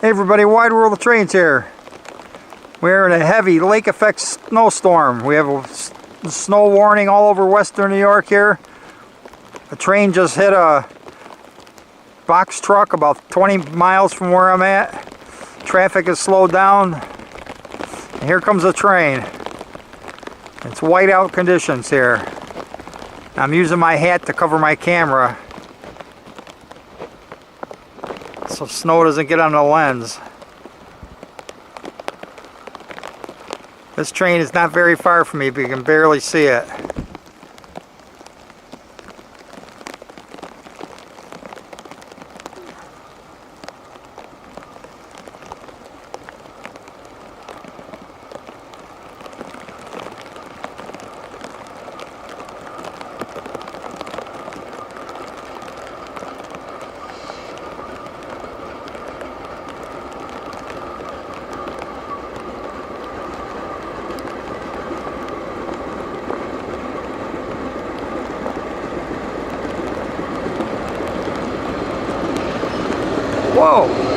Hey everybody, WideWorldofTrains here. We're in a heavy lake effect snowstorm. We have a snow warning all over western New York here. A train just hit a box truck about 20 miles from where I'm at. Traffic is slowed down. And here comes a train. It's whiteout conditions here. I'm using my hat to cover my camera so snow doesn't get on the lens. This train is not very far from me, but you can barely see it. Whoa!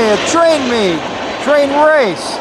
A train race.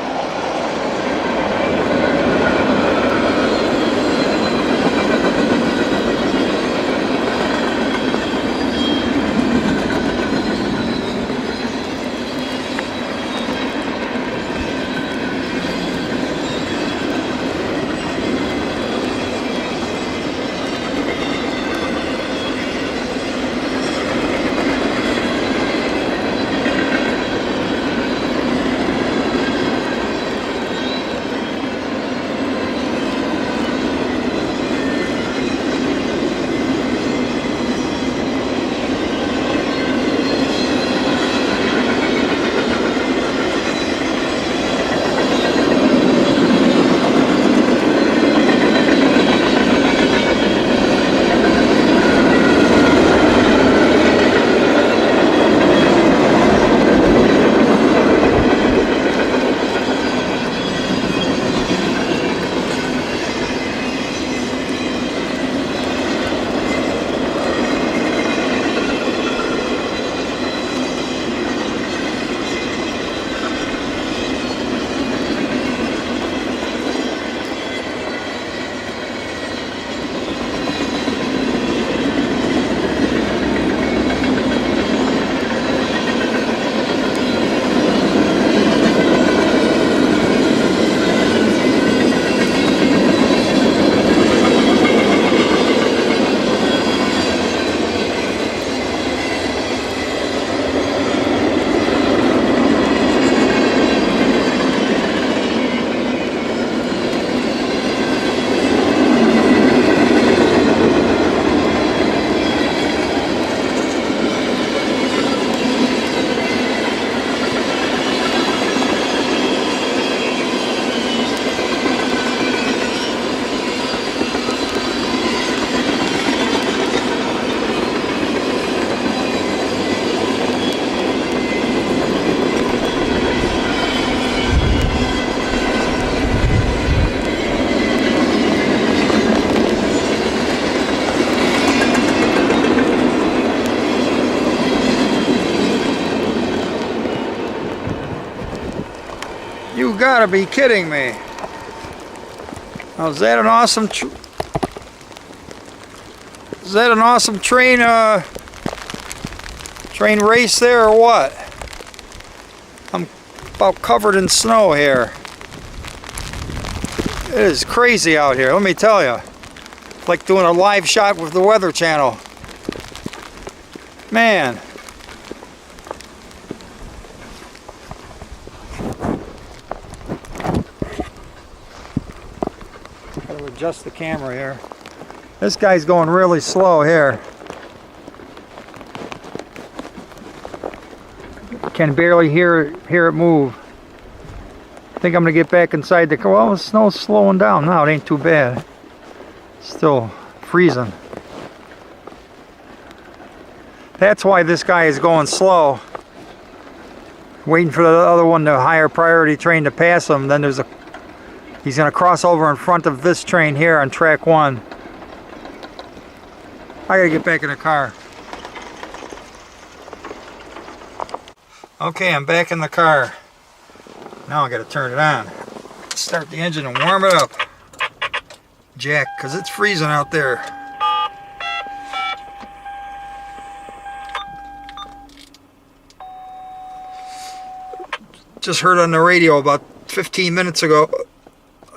You gotta be kidding me. Now, is that an awesome train race there or what? I'm about covered in snow here. It is crazy out here, let me tell you. Like doing a live shot with the Weather Channel. Man. Gotta adjust the camera here. This guy's going really slow here. Can barely hear it move. I think I'm gonna get back inside the car. Well, the snow's slowing down now. It ain't too bad. Still freezing. That's why this guy is going slow. Waiting for the other one, the higher priority train, to pass him. Then he's gonna cross over in front of this train here on track 1. I gotta get back in the car. Okay, I'm back in the car. Now I gotta turn it on. Start the engine and warm it up. Jack, because it's freezing out there. Just heard on the radio about 15 minutes ago,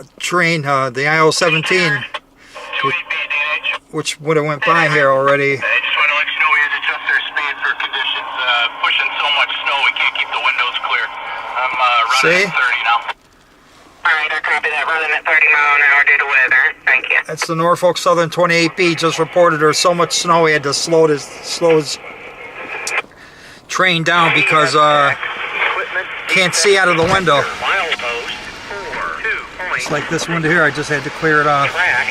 a train, the IO-17, which would have went by here already. See? Alright, I copy that. Running at 30 mile an hour due to weather. Thank you. That's the Norfolk Southern 28B. Just reported there was so much snow he had to slow his train down because can't see out of the window. It's like this window here. I just had to clear it off. I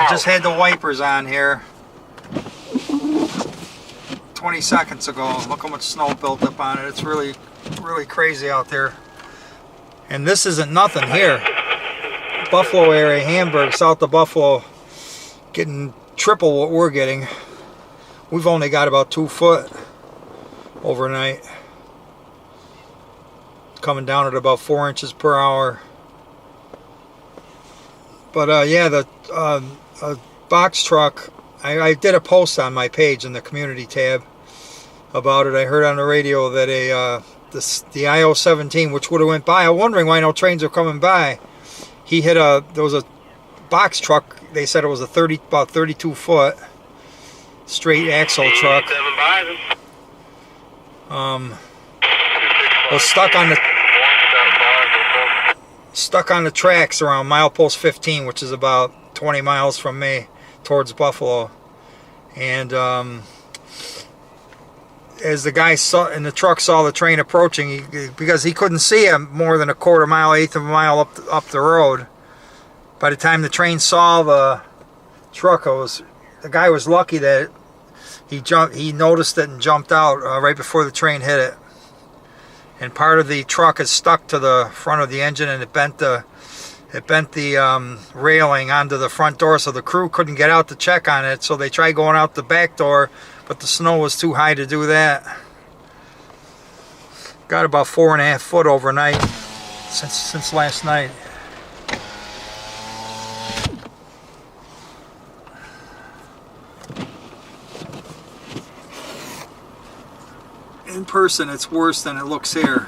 just had the wipers on here 20 seconds ago. Look how much snow built up on it. It's really crazy out there. And this isn't nothing here. Buffalo area, Hamburg, south of Buffalo, getting triple what we're getting. We've only got about 2 foot overnight. Coming down at about 4 inches per hour. But yeah, the box truck, I did a post on my page in the community tab about it. I heard on the radio that the IO-17, which would have went by. I'm wondering why no trains are coming by. He hit there was a box truck. They said it was about 32 foot straight axle truck. Was stuck on the tracks around milepost 15, which is about 20 miles from me towards Buffalo. And as the guy in the truck saw the train approaching, because he couldn't see him more than a quarter mile, eighth of a mile up the road. By the time the train saw the truck, the guy was lucky that he noticed it and jumped out right before the train hit it. And part of the truck is stuck to the front of the engine, and it bent the railing onto the front door, so the crew couldn't get out to check on it. So they tried going out the back door, but the snow was too high to do that. Got about 4.5 foot overnight since last night. In person, it's worse than it looks here.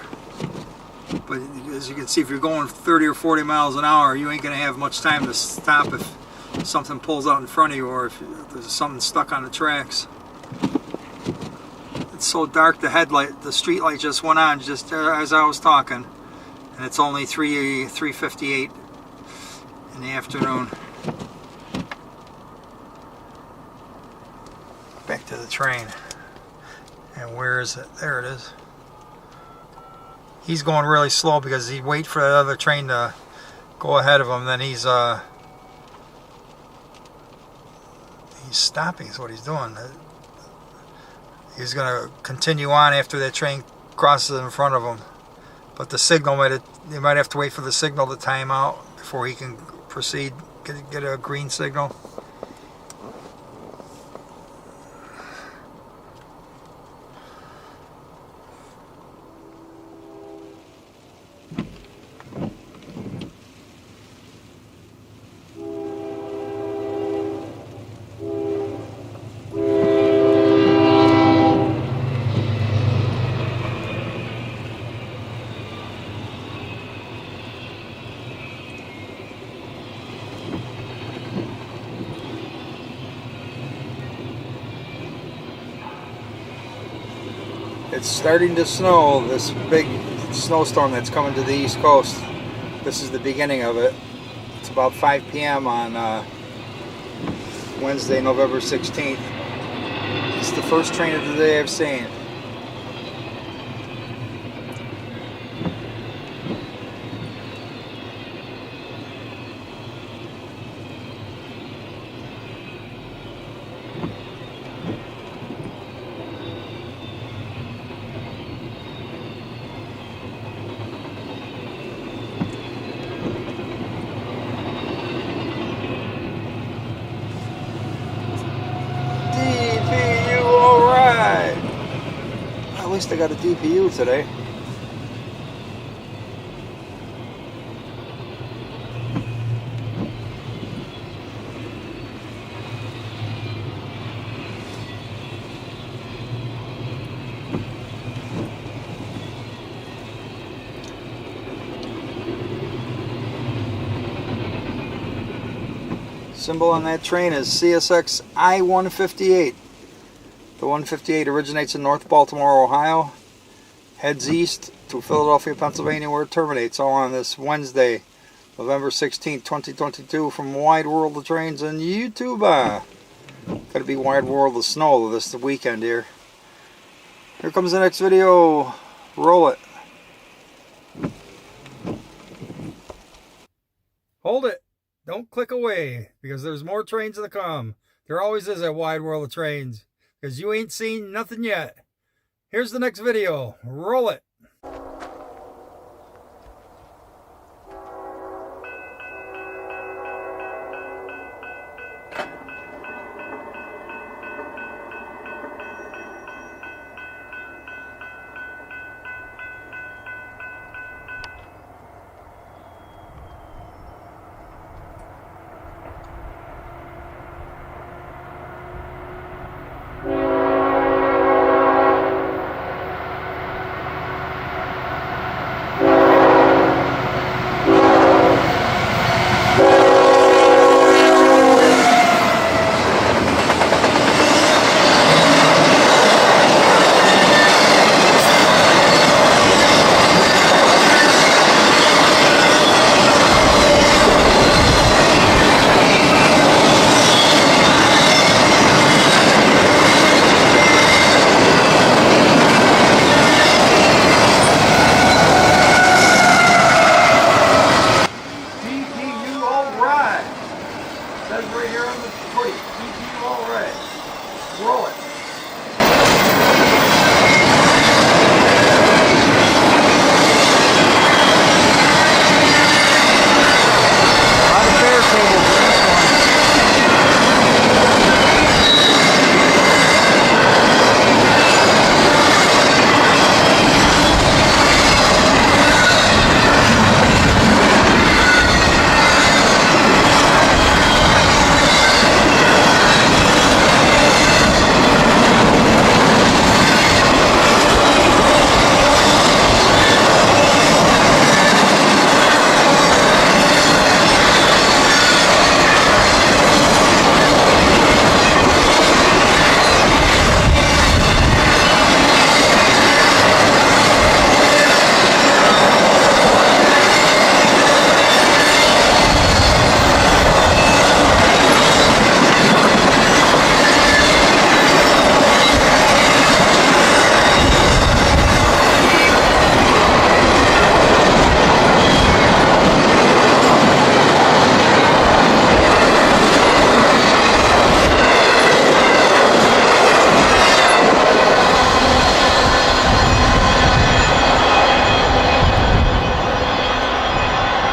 But as you can see, if you're going 30 or 40 miles an hour, you ain't going to have much time to stop if something pulls out in front of you, or if there's something stuck on the tracks. It's so dark, the street light just went on just as I was talking, and it's only 3:58 in the afternoon. Back to the train. And where is it? There it is. He's going really slow because he wait for that other train to go ahead of him. Then he's stopping is what he's doing. He's going to continue on after that train crosses in front of him. But the signal they might have to wait for the signal to time out before he can proceed, get a green signal. It's starting to snow, this big snowstorm that's coming to the East Coast. This is the beginning of it. It's about 5 p.m. on Wednesday, November 16th. It's the first train of the day I've seen. At least I got a DPU today. Symbol on that train is CSX I-158. The 158 originates in North Baltimore, Ohio, heads east to Philadelphia, Pennsylvania, where it terminates, all on this Wednesday, November 16th, 2022, from Wide World of Trains and YouTube. Gotta be Wide World of Snow this weekend here. Here comes the next video. Roll it. Hold it. Don't click away, because there's more trains to come. There always is at Wide World of Trains. Because you ain't seen nothing yet. Here's the next video. Roll it. Right here on the plate. DPU all right. Roll it. A lot of fair tables in this one.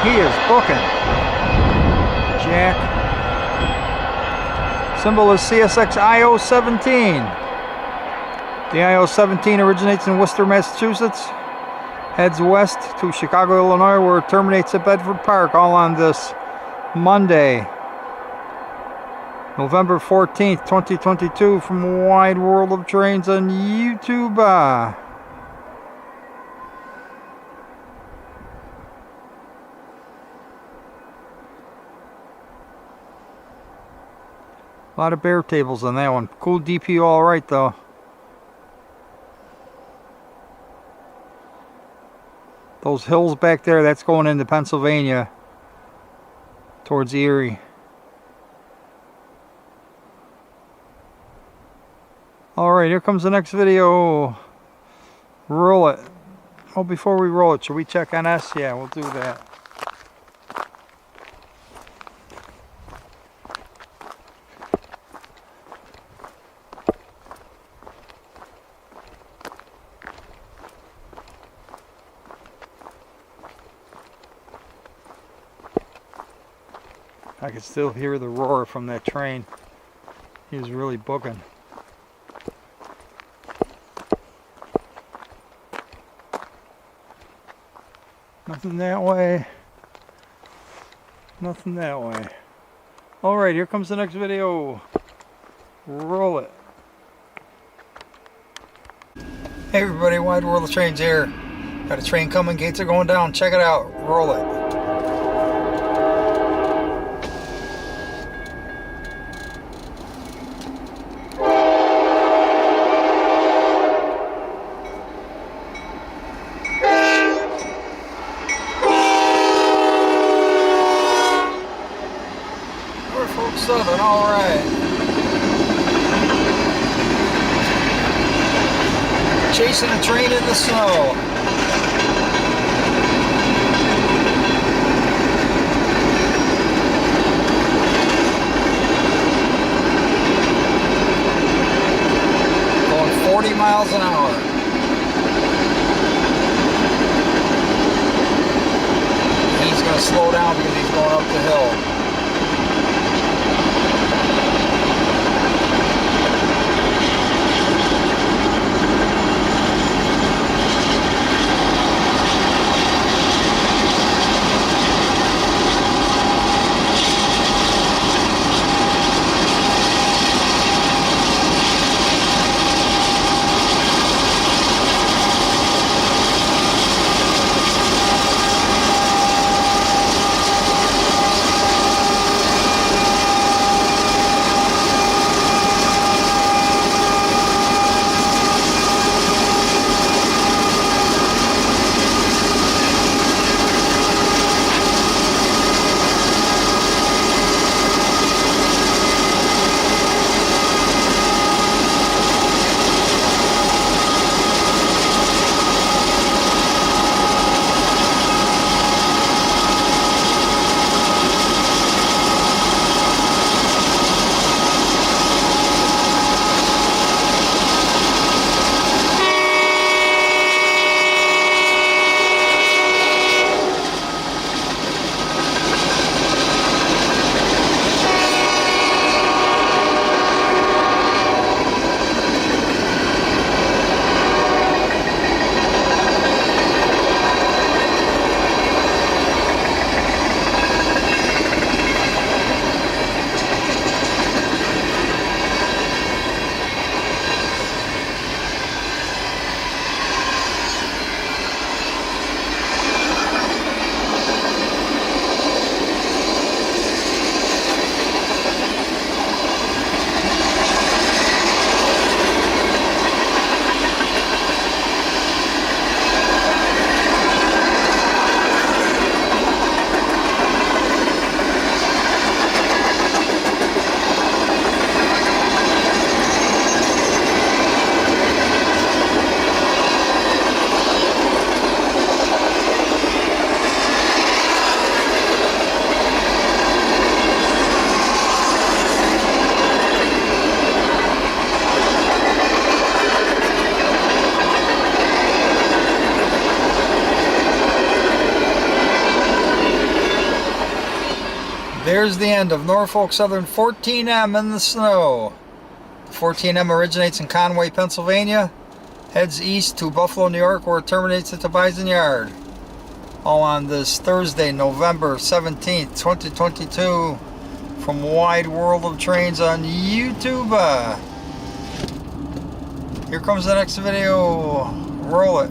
He is booking. Jack. Symbol is CSX I-017. The I-017 originates in Worcester, Massachusetts, heads west to Chicago, Illinois, where it terminates at Bedford Park, all on this Monday, November 14th, 2022, from Wide World of Trains on YouTube. A lot of bare tables on that one. Cool DP all right though. Those hills back there, that's going into Pennsylvania towards Erie. Alright, here comes the next video. Roll it. Oh, before we roll it, should we check on S? Yeah, we'll do that. I could still hear the roar from that train. He was really booking. Nothing that way. Nothing that way. Alright, here comes the next video. Roll it. Hey everybody, Wide World of Trains here. Got a train coming, gates are going down. Check it out. Roll it. Norfolk Southern, alright. Chasing a train in the snow. Going 40 miles an hour. He's going to slow down because he's going up the hill. There's the end of Norfolk Southern 14M in the snow. The 14M originates in Conway, Pennsylvania, heads east to Buffalo, New York, where it terminates at the Bison Yard. All on this Thursday, November 17th, 2022, from Wide World of Trains on YouTube. Here comes the next video. Roll it.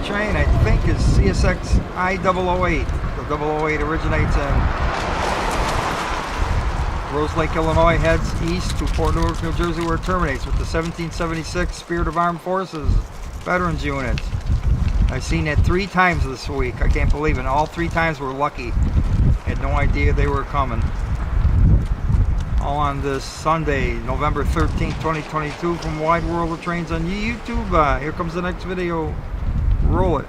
train, I think, is CSX I-008. The 008 originates in Rose Lake, Illinois, heads east to Port Newark, New Jersey, where it terminates with the 1776 Spirit of Armed Forces Veterans Unit. I've seen it 3 times this week. I can't believe it. All 3 times were lucky. Had no idea they were coming. All on this Sunday, November 13th, 2022, from Wide World of Trains on YouTube. Here comes the next video. Roll it.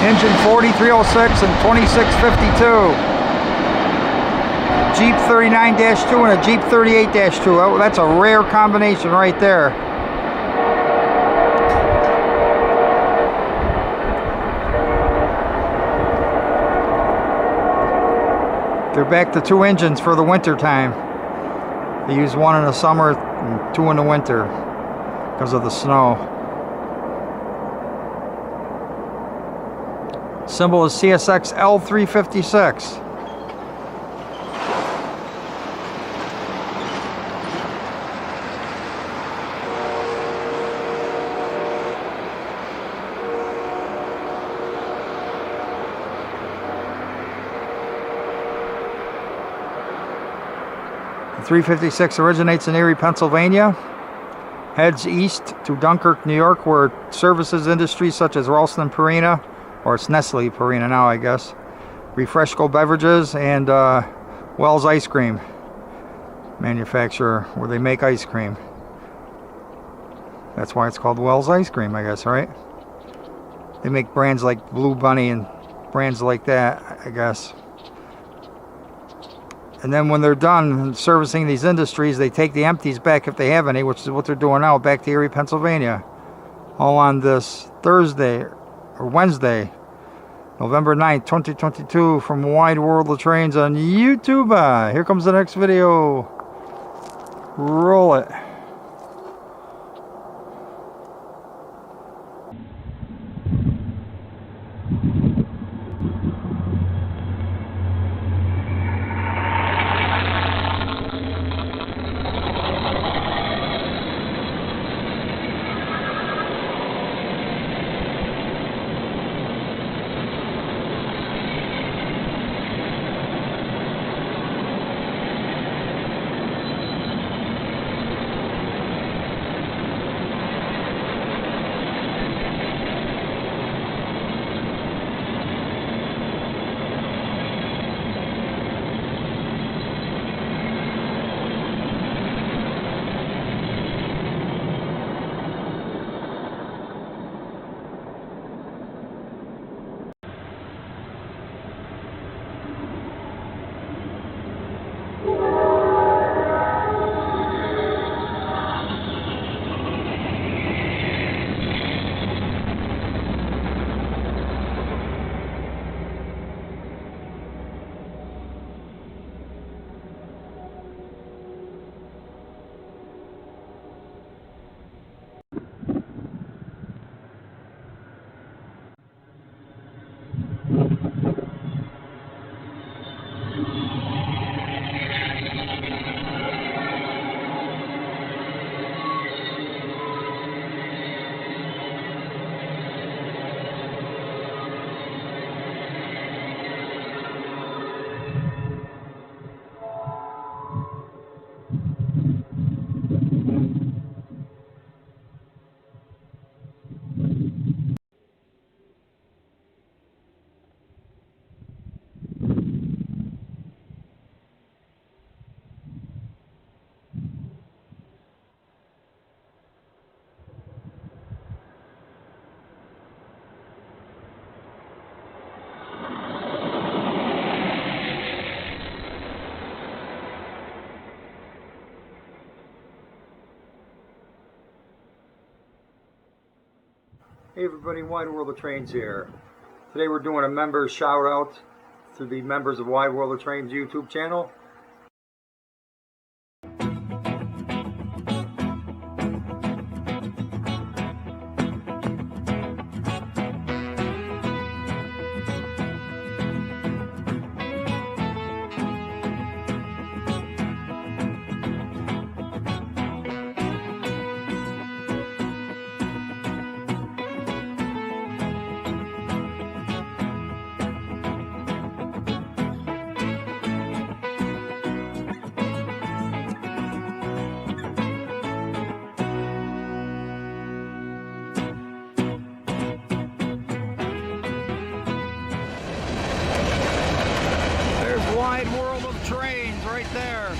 Engine 4306 and 2652. Jeep 39-2 and a Jeep 38-2. That's a rare combination right there. They're back to 2 engines for the winter time. They use 1 in the summer and 2 in the winter because of the snow. Symbol is CSX L356. The 356 originates in Erie, Pennsylvania, heads east to Dunkirk, New York, where it services industries such as Ralston Purina, or it's Nestle Purina now, I guess, Refreshco Beverages, and Wells Ice Cream manufacturer, where they make ice cream. That's why it's called Wells Ice Cream, I guess, right? They make brands like Blue Bunny and brands like that, I guess. And then when they're done servicing these industries, they take the empties back, if they have any, which is what they're doing now, back to Erie, Pennsylvania. All on this Thursday, or Wednesday, November 9th, 2022, from Wide World of Trains on YouTube. Here comes the next video. Roll it. Hey everybody, Wide World of Trains here. Today we're doing a member shout out to the members of Wide World of Trains YouTube channel. Wide World of Trains right there.